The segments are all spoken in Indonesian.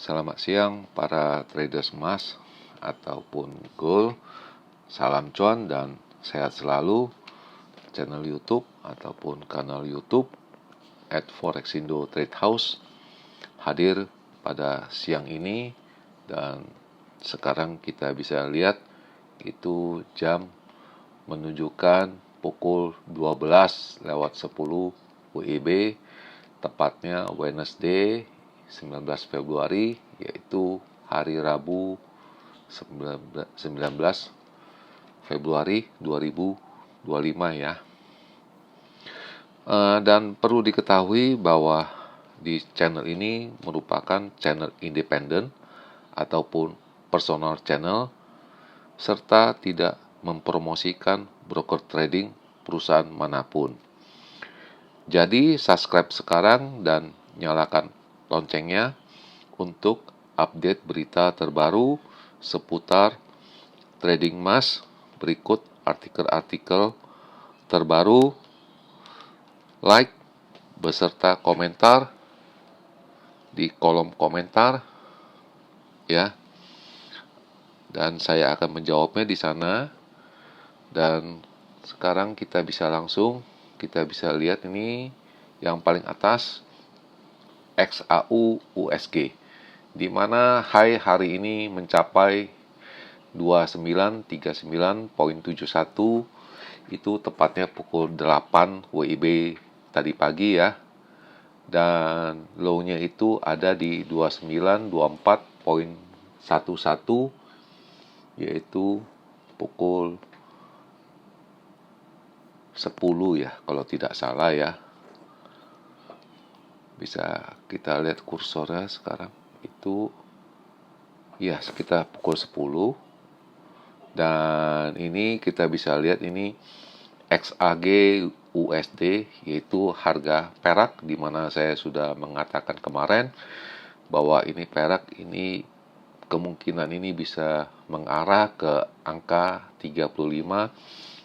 Selamat siang para traders emas ataupun gold. Salam cuan dan sehat selalu. Channel YouTube ataupun kanal YouTube @forexindo Trade House hadir pada siang ini, dan sekarang kita bisa lihat itu jam menunjukkan pukul 12:10 WIB, tepatnya Wednesday 19 Februari, yaitu hari Rabu 19 Februari 2025 ya. Dan perlu diketahui bahwa di channel ini merupakan channel independen ataupun personal channel, serta tidak mempromosikan broker trading perusahaan manapun. Jadi subscribe sekarang dan nyalakan loncengnya untuk update berita terbaru seputar trading emas. Berikut artikel-artikel terbaru, like beserta komentar di kolom komentar ya. Dan saya akan menjawabnya di sana. Dan sekarang kita bisa lihat ini yang paling atas, XAU USG, di mana high hari ini mencapai 2939.71, itu tepatnya pukul 8 WIB tadi pagi ya. Dan low-nya itu ada di 2924.11, yaitu pukul 10 ya kalau tidak salah ya. Bisa kita lihat kursornya sekarang itu ya sekitar pukul 10. Dan ini kita bisa lihat ini XAG USD, yaitu harga perak, di mana saya sudah mengatakan kemarin bahwa ini perak ini kemungkinan ini bisa mengarah ke angka 35,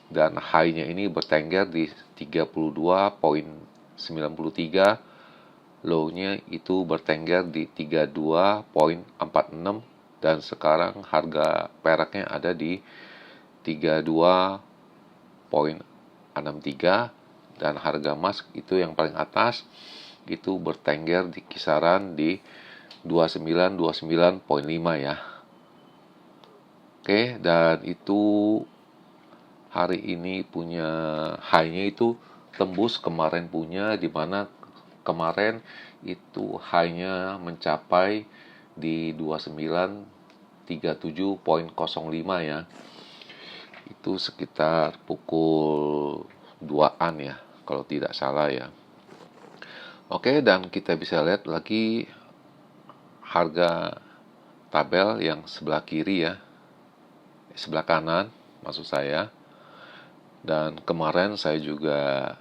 dan high-nya ini bertengger di 32.93, low-nya itu bertengger di 32.46, dan sekarang harga peraknya ada di 32.63, dan harga emas itu yang paling atas itu bertengger di kisaran di 29.5 ya. Oke, dan itu hari ini punya high-nya itu tembus kemarin punya, di mana kemarin itu high-nya mencapai di 2937.05 ya. Itu sekitar pukul 2-an ya kalau tidak salah ya. Oke, dan kita bisa lihat lagi harga tabel yang sebelah kiri ya, sebelah kanan maksud saya. Dan kemarin saya juga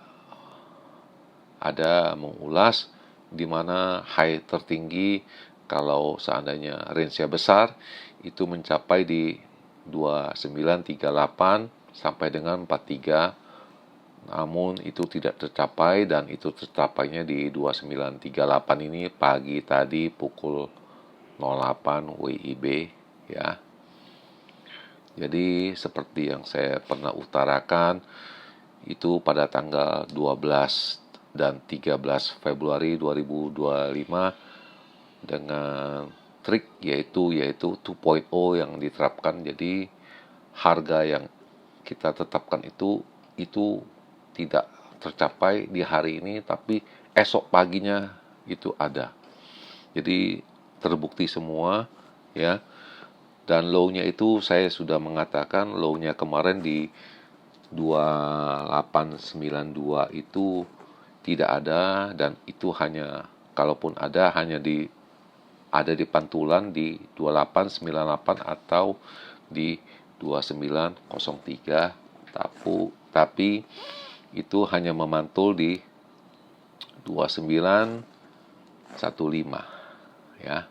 ada mengulas di mana high tertinggi kalau seandainya range-nya besar itu mencapai di 2938 sampai dengan 43. Namun itu tidak tercapai, dan itu tercapainya di 2938 ini pagi tadi pukul 08 WIB ya. Jadi seperti yang saya pernah utarakan itu pada tanggal 12 dan 13 Februari 2025 dengan trik yaitu 2.0 yang diterapkan. Jadi harga yang kita tetapkan itu tidak tercapai di hari ini, tapi esok paginya itu ada. Jadi terbukti semua ya. Dan low-nya itu saya sudah mengatakan, low-nya kemarin di 2892 itu tidak ada, dan itu hanya, kalaupun ada, hanya ada di pantulan di 2898 atau di 2903, tapi itu hanya memantul di 2915 ya,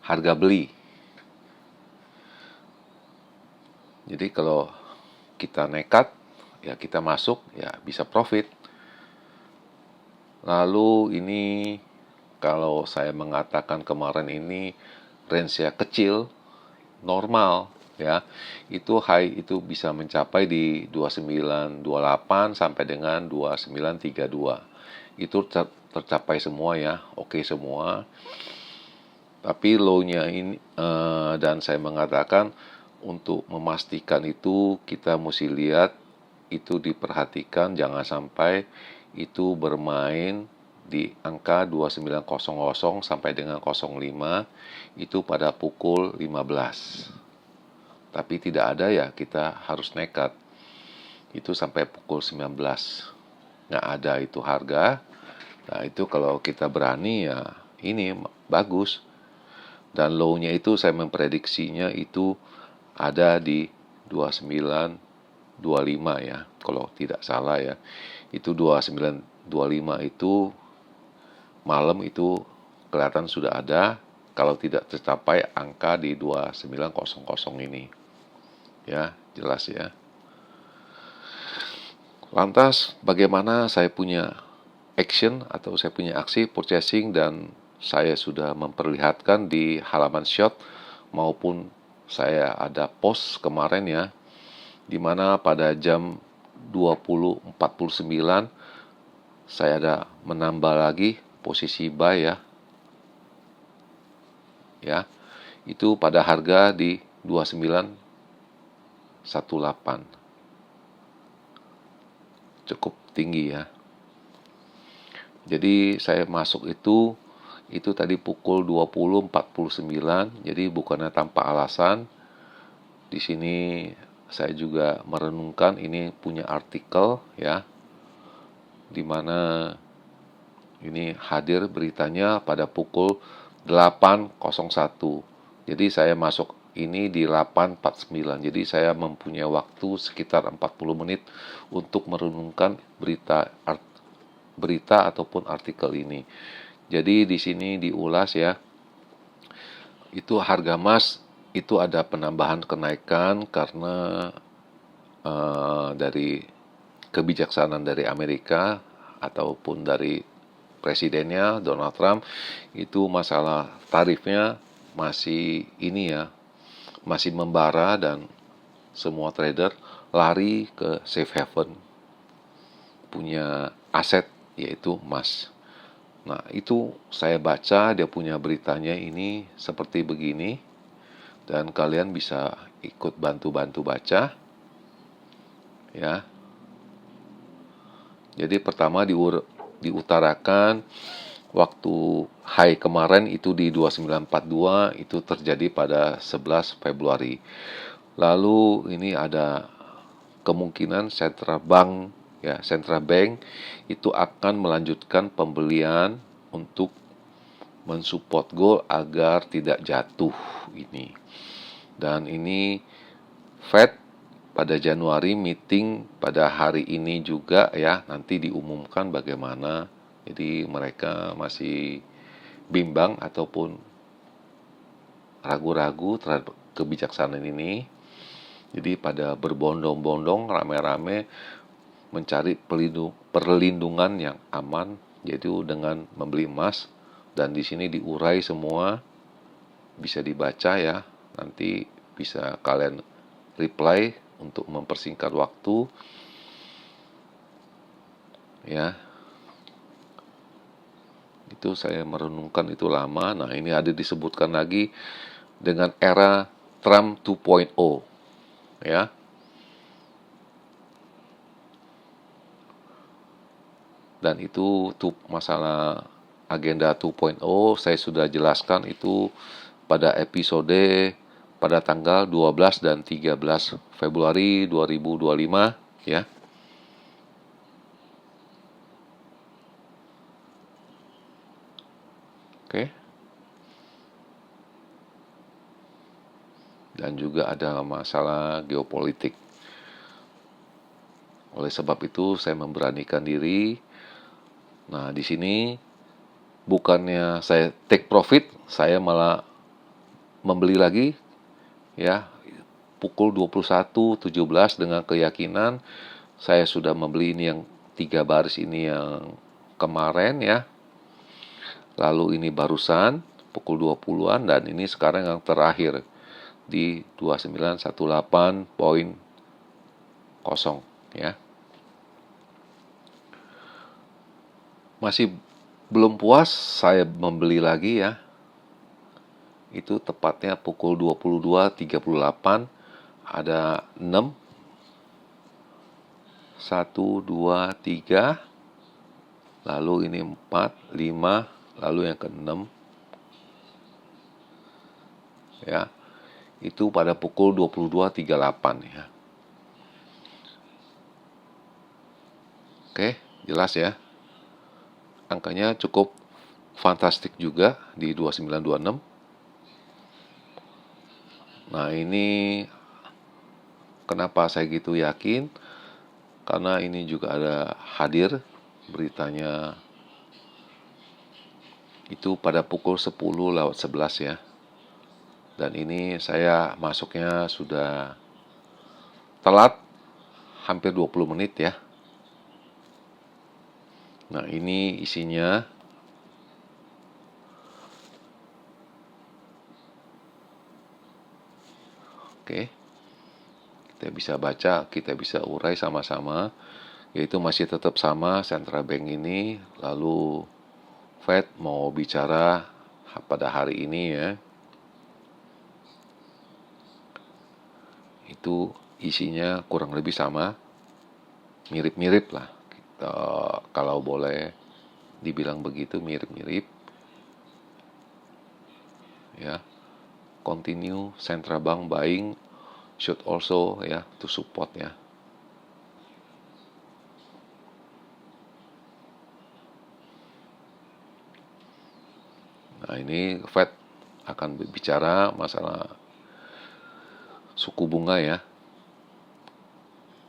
harga beli. Jadi kalau kita nekat ya, kita masuk ya bisa profit. Lalu ini kalau saya mengatakan kemarin ini range-nya kecil, normal ya. Itu high itu bisa mencapai di 2928 sampai dengan 2932. Itu tercapai semua ya, oke semua. Tapi low-nya ini dan saya mengatakan untuk memastikan itu kita mesti lihat itu diperhatikan jangan sampai itu bermain di angka 2900 sampai dengan 05 itu pada pukul 15. Tapi tidak ada ya, kita harus nekat. Itu sampai pukul 19. Nggak ada itu harga. Nah, itu kalau kita berani ya ini bagus. Dan low-nya itu saya memprediksinya itu ada di 2925 ya, kalau tidak salah ya. Itu 2925 itu malam itu kelihatan sudah ada kalau tidak tercapai angka di 2900 ini. Ya, jelas ya. Lantas bagaimana saya punya action atau saya punya aksi purchasing dan saya sudah memperlihatkan di halaman shot maupun saya ada post kemarin ya, di mana pada jam 20.49 saya ada menambah lagi posisi buy ya. Ya. Itu pada harga di 2918. Cukup tinggi ya. Jadi saya masuk itu tadi pukul 20.49. Jadi bukannya tanpa alasan. Di sini saya juga merenungkan ini punya artikel ya, di mana ini hadir beritanya pada pukul 8.01. Jadi saya masuk ini di 8.49. Jadi saya mempunyai waktu sekitar 40 menit untuk merenungkan berita ataupun artikel ini. Jadi di sini diulas ya. Itu harga emas itu ada penambahan kenaikan karena dari kebijaksanaan dari Amerika ataupun dari presidennya Donald Trump, itu masalah tarifnya masih ini ya, masih membara dan semua trader lari ke safe haven punya aset yaitu emas. Nah, itu saya baca dia punya beritanya ini seperti begini dan kalian bisa ikut bantu-bantu baca ya. Jadi pertama diutarakan waktu high kemarin itu di 2942 itu terjadi pada 11 Februari. Lalu ini ada kemungkinan central bank itu akan melanjutkan pembelian untuk mensupport gold agar tidak jatuh ini. Dan ini Fed pada Januari meeting pada hari ini juga ya, nanti diumumkan bagaimana. Jadi mereka masih bimbang ataupun ragu-ragu terhadap kebijaksanaan ini. Jadi pada berbondong-bondong rame-rame mencari perlindungan yang aman, yaitu dengan membeli emas. Dan di sini diurai semua, bisa dibaca ya. Nanti bisa kalian reply untuk mempersingkat waktu. Ya. Itu saya merenungkan itu lama. Nah, ini ada disebutkan lagi dengan era Trump 2.0. Ya. Dan itu masalah agenda 2.0 saya sudah jelaskan itu pada episode pada tanggal 12 dan 13 Februari 2025 ya. Oke. Dan juga ada masalah geopolitik. Oleh sebab itu saya memberanikan diri. Nah, di sini bukannya saya take profit, saya malah membeli lagi ya pukul 21.17 dengan keyakinan saya sudah membeli ini yang 3 baris ini yang kemarin ya. lalu ini barusan pukul 20-an, dan ini sekarang yang terakhir di 2918.0 ya. Masih belum puas, saya membeli lagi ya. Itu tepatnya pukul 22.38, ada 6, 1, 2, 3, lalu ini 4, 5, lalu yang ke-6 ya. Itu pada pukul 22.38 ya. Oke, jelas ya. Angkanya cukup fantastik juga di 2926. Nah, ini kenapa saya gitu yakin? Karena ini juga ada hadir beritanya itu pada pukul 10:11 ya. Dan ini saya masuknya sudah telat hampir 20 menit ya. Nah, ini isinya oke. Kita bisa baca, kita bisa urai sama-sama. Yaitu masih tetap sama Central Bank ini, lalu Fed mau bicara pada hari ini ya. Itu isinya kurang lebih sama, mirip-mirip lah. Kita, kalau boleh dibilang begitu, mirip-mirip. Ya, continue central bank buying should also ya to support ya. Nah, ini Fed akan berbicara masalah suku bunga ya.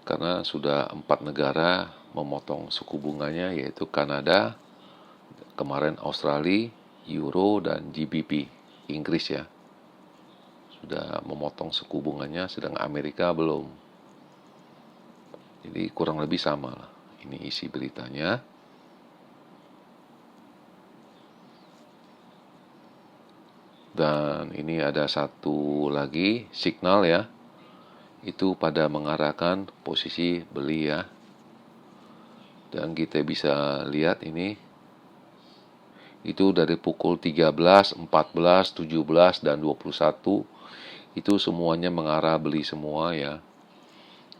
Karena sudah 4 negara memotong suku bunganya, yaitu Kanada, kemarin Australia, Euro, dan GBP, Inggris ya. Sudah memotong suku bunganya, sedang Amerika belum. Jadi kurang lebih sama lah. Ini isi beritanya. Dan ini ada satu lagi signal ya. Itu pada mengarahkan posisi beli ya. Dan kita bisa lihat ini. Itu dari pukul 13, 14, 17, dan 21. Itu semuanya mengarah beli semua ya.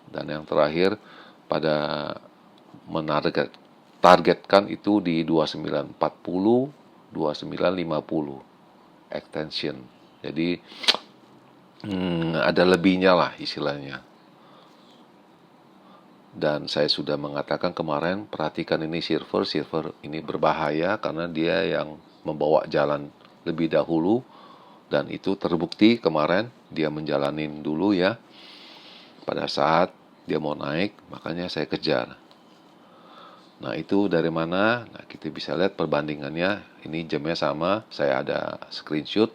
Dan yang terakhir pada targetkan itu di 2940, 2950 extension. Jadi ada lebihnya lah istilahnya. Dan saya sudah mengatakan kemarin, perhatikan ini silver ini berbahaya karena dia yang membawa jalan lebih dahulu, dan itu terbukti kemarin dia menjalanin dulu ya. Pada saat dia mau naik, makanya saya kejar. Nah, itu dari mana? Nah, kita bisa lihat perbandingannya. Ini jamnya sama, saya ada screenshot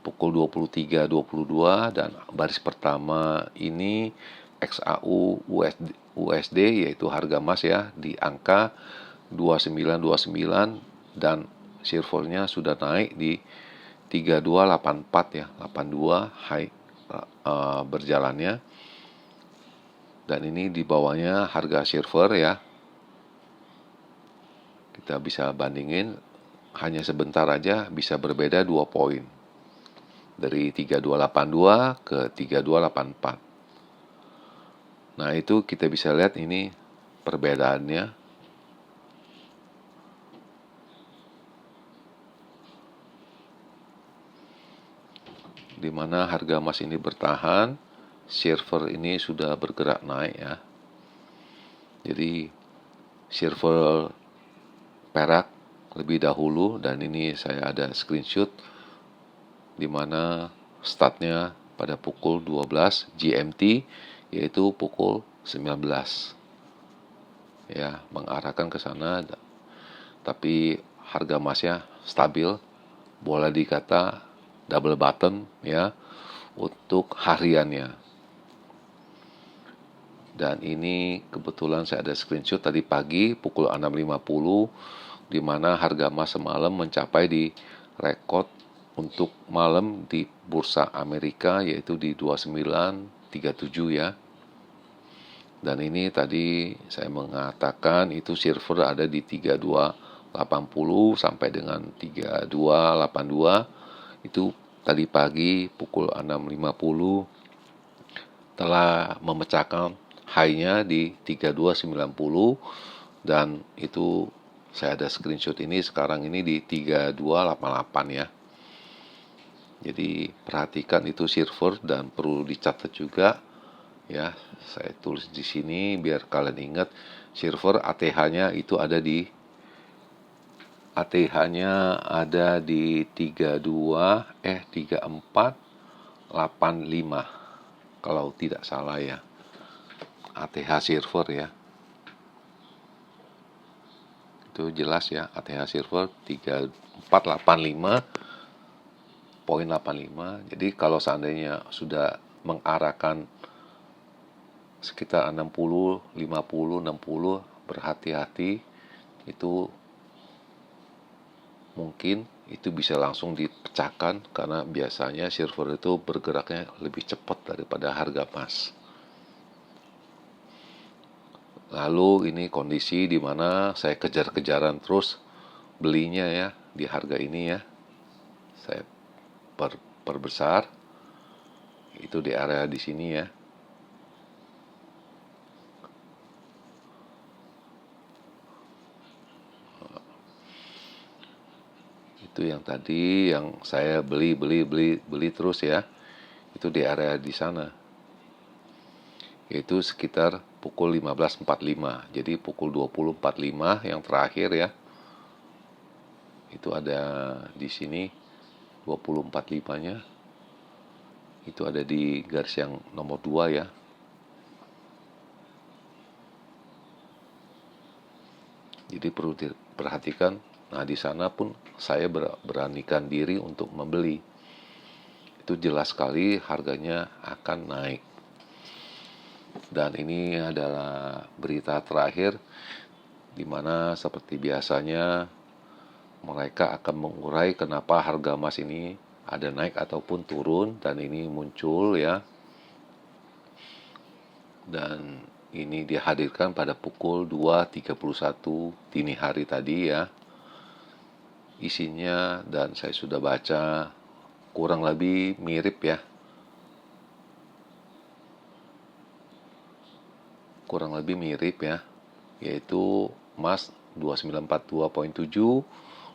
pukul 23.22, dan baris pertama ini XAU USD yaitu harga emas ya di angka 2929, dan silvernya sudah naik di 3284 ya, 82 high berjalannya. Dan ini di bawahnya harga silver ya. Kita bisa bandingin, hanya sebentar aja bisa berbeda 2 poin. Dari 3282 ke 3284. Nah, itu kita bisa lihat ini perbedaannya. Di mana harga emas ini bertahan, silver ini sudah bergerak naik ya. Jadi silver perak lebih dahulu, dan ini saya ada screenshot di mana startnya pada pukul 12 GMT, yaitu pukul 19 ya, mengarahkan ke sana. Tapi harga emasnya stabil, boleh dikata double bottom ya untuk hariannya. Dan ini kebetulan saya ada screenshot tadi pagi pukul 6.50, di mana harga emas semalam mencapai di rekor untuk malam di bursa Amerika, yaitu di 2937 ya. Dan ini tadi saya mengatakan itu silver ada di 3280 sampai dengan 3282. Itu tadi pagi pukul 6.50 telah memecahkan high-nya di 3290, dan itu saya ada screenshot ini sekarang ini di 3288 ya. Jadi perhatikan itu silver, dan perlu dicatat juga ya, saya tulis di sini biar kalian ingat. Silver ATH-nya itu ada di 3485 kalau tidak salah ya. ATH silver ya. Itu jelas ya, ATH silver 3485.85. Jadi kalau seandainya sudah mengarahkan sekitar 60, 50, 60, berhati-hati. Itu mungkin itu bisa langsung dipecahkan, karena biasanya silver itu bergeraknya lebih cepat daripada harga emas. Lalu ini kondisi di mana saya kejar-kejaran terus belinya ya di harga ini ya. Saya perbesar itu di area di sini ya. Itu yang tadi yang saya beli terus ya. Itu di area di sana. Yaitu sekitar pukul 15.45. Jadi pukul 20.45 yang terakhir ya. Itu ada di sini 20.45-nya. Itu ada di garis yang nomor 2 ya. Jadi perlu diperhatikan. Nah, di sana pun saya beranikan diri untuk membeli. Itu jelas sekali harganya akan naik. Dan ini adalah berita terakhir di mana seperti biasanya mereka akan mengurai kenapa harga emas ini ada naik ataupun turun, dan ini muncul ya. Dan ini dihadirkan pada pukul 2.31 dini hari tadi ya. Isinya dan saya sudah baca kurang lebih mirip ya. Kurang lebih mirip ya. Yaitu emas 2942.7,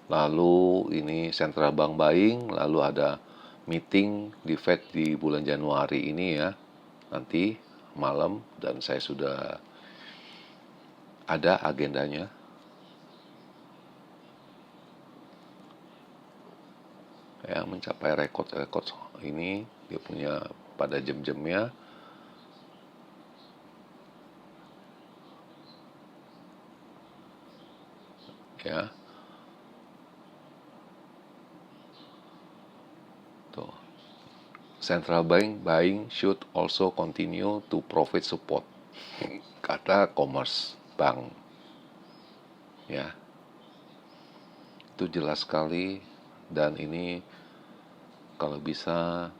lalu ini central bank buying, lalu ada meeting di Fed di bulan Januari ini ya. Nanti malam, dan saya sudah ada agendanya. Ya, mencapai rekor ini dia punya pada jam-jamnya ya. Tuh. Central bank buying should also continue to provide support, kata Commerce Bank. Ya. Itu jelas sekali, dan ini kalau bisa,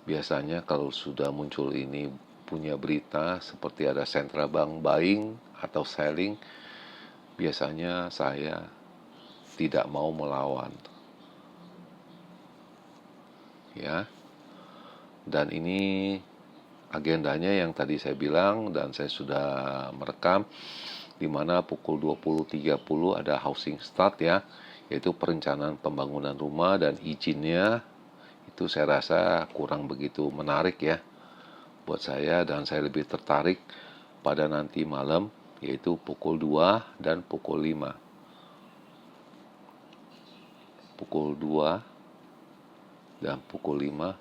biasanya kalau sudah muncul ini punya berita seperti ada central bank buying atau selling, biasanya saya tidak mau melawan. Ya. Dan ini agendanya yang tadi saya bilang, dan saya sudah merekam, di mana pukul 20.30 ada housing start ya, yaitu perencanaan pembangunan rumah, dan izinnya itu saya rasa kurang begitu menarik ya buat saya, dan saya lebih tertarik pada nanti malam, yaitu pukul 2 dan pukul 5. Pukul 2 dan pukul 5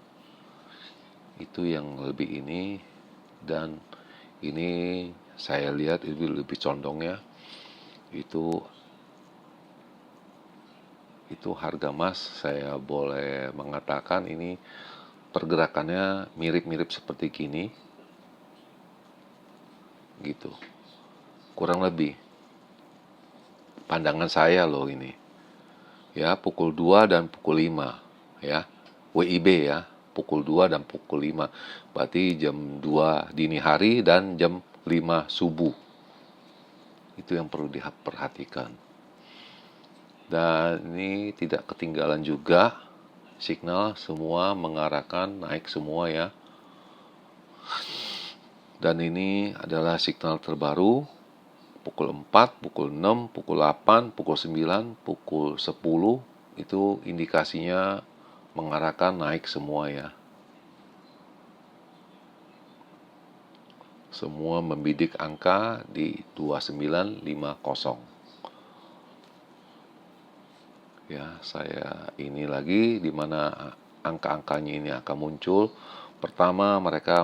itu yang lebih ini. Dan ini saya lihat itu lebih condongnya itu harga emas, saya boleh mengatakan ini pergerakannya mirip-mirip seperti gini gitu, kurang lebih. pandangan saya loh ini. Ya, pukul 2 dan pukul 5 ya. WIB ya, pukul 2 dan pukul 5. Berarti jam 2 dini hari dan jam 5 subuh. Itu yang perlu diperhatikan. Dan ini tidak ketinggalan juga signal semua mengarahkan naik semua ya. Dan ini adalah signal terbaru pukul 4, pukul 6, pukul 8, pukul 9, pukul 10 itu indikasinya mengarahkan naik semua ya. Semua membidik angka di 2950. Ya, saya ini lagi di mana angka-angkanya ini akan muncul. Pertama, mereka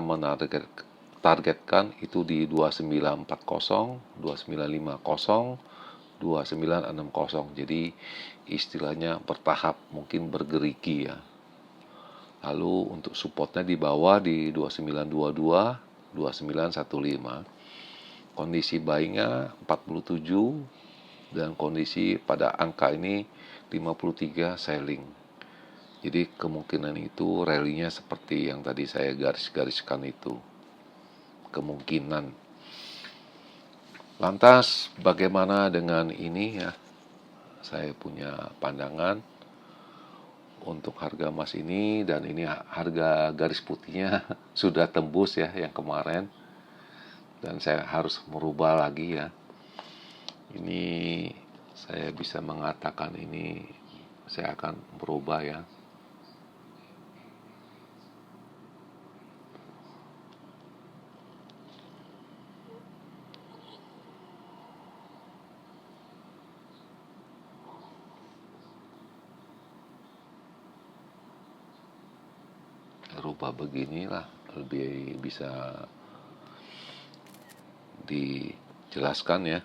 targetkan itu di 2940, 2950, 2960. Jadi istilahnya bertahap, mungkin bergerigi ya. Lalu untuk supportnya di bawah di 2922, 2915. Kondisi buyingnya 47 dan kondisi pada angka ini 53 selling. Jadi kemungkinan itu rally-nya seperti yang tadi saya garis-gariskan itu. Kemungkinan. Lantas bagaimana dengan ini ya? Saya punya pandangan untuk harga emas ini, dan ini harga garis putihnya sudah tembus ya yang kemarin. Dan saya harus merubah lagi ya. Ini saya bisa mengatakan ini saya akan berubah ya. Rubah beginilah lebih bisa dijelaskan ya.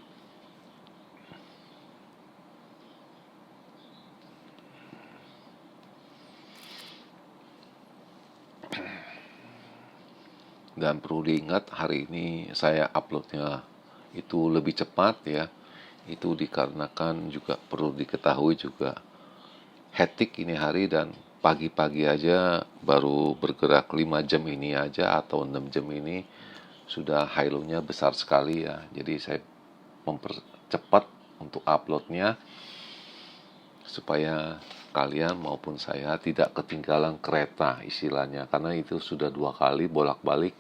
Dan perlu diingat hari ini saya uploadnya itu lebih cepat ya. Itu dikarenakan juga perlu diketahui juga hektik ini hari, dan pagi-pagi aja baru bergerak 5 jam ini aja atau 6 jam ini sudah high low-nya besar sekali ya. Jadi saya mempercepat untuk uploadnya supaya kalian maupun saya tidak ketinggalan kereta istilahnya, karena itu sudah 2 kali bolak-balik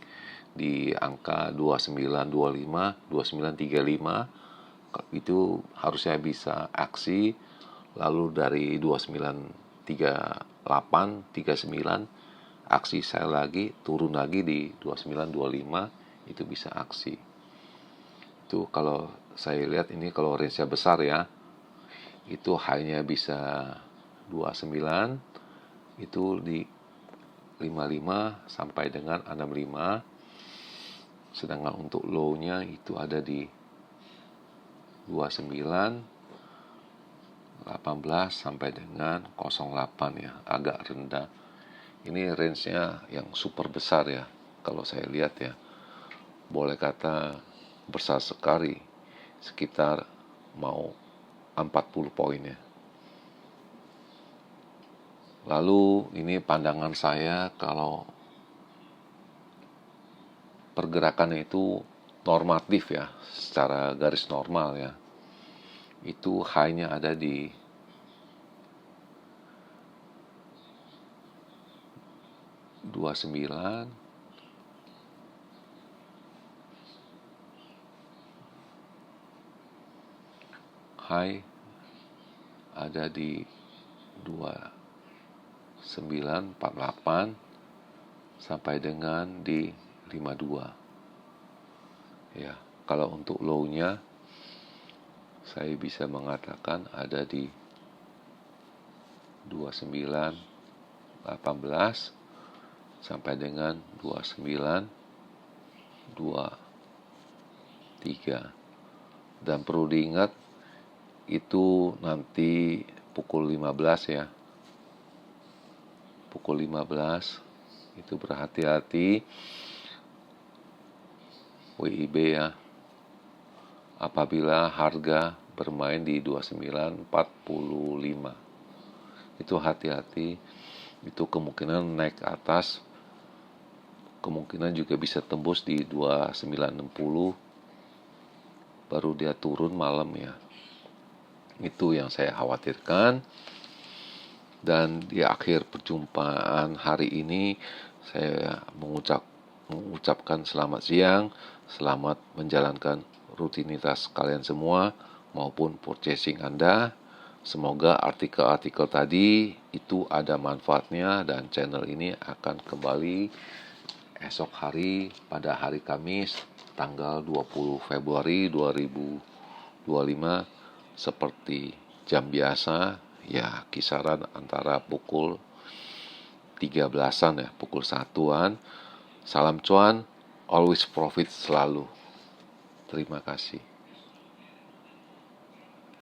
di angka 2925, 2935. Itu harusnya bisa aksi, lalu dari 2938, 39 aksi saya lagi turun lagi di 2925, itu bisa aksi. Itu kalau saya lihat ini kalau range-nya besar ya, itu hanya bisa 29 itu di 55 sampai dengan 65. Sedangkan untuk low-nya itu ada di 29 18 sampai dengan 08 ya, agak rendah. Ini range-nya yang super besar ya. Kalau saya lihat ya, boleh kata besar sekali, sekitar mau 40 poin ya. Lalu ini pandangan saya, kalau pergerakannya itu normatif ya, secara garis normal ya, itu high-nya ada di 29 high ada di 2948 sampai dengan di 52 ya. Kalau untuk low-nya saya bisa mengatakan ada di 2918 sampai dengan 2923. Dan perlu diingat itu nanti pukul 15 ya. Pukul 15 itu berhati-hati WIB ya. Apabila harga bermain di 29.45. Itu hati-hati, itu kemungkinan naik ke atas, kemungkinan juga bisa tembus di 29.60, baru dia turun malam ya. Itu yang saya khawatirkan. Dan di akhir perjumpaan hari ini saya mengucapkan selamat siang, selamat menjalankan rutinitas kalian semua maupun purchasing Anda. Semoga artikel-artikel tadi itu ada manfaatnya dan channel ini akan kembali esok hari pada hari Kamis tanggal 20 Februari 2025 seperti jam biasa ya, kisaran antara pukul 13-an ya, pukul 1-an. Salam cuan, always profit selalu. Terima kasih.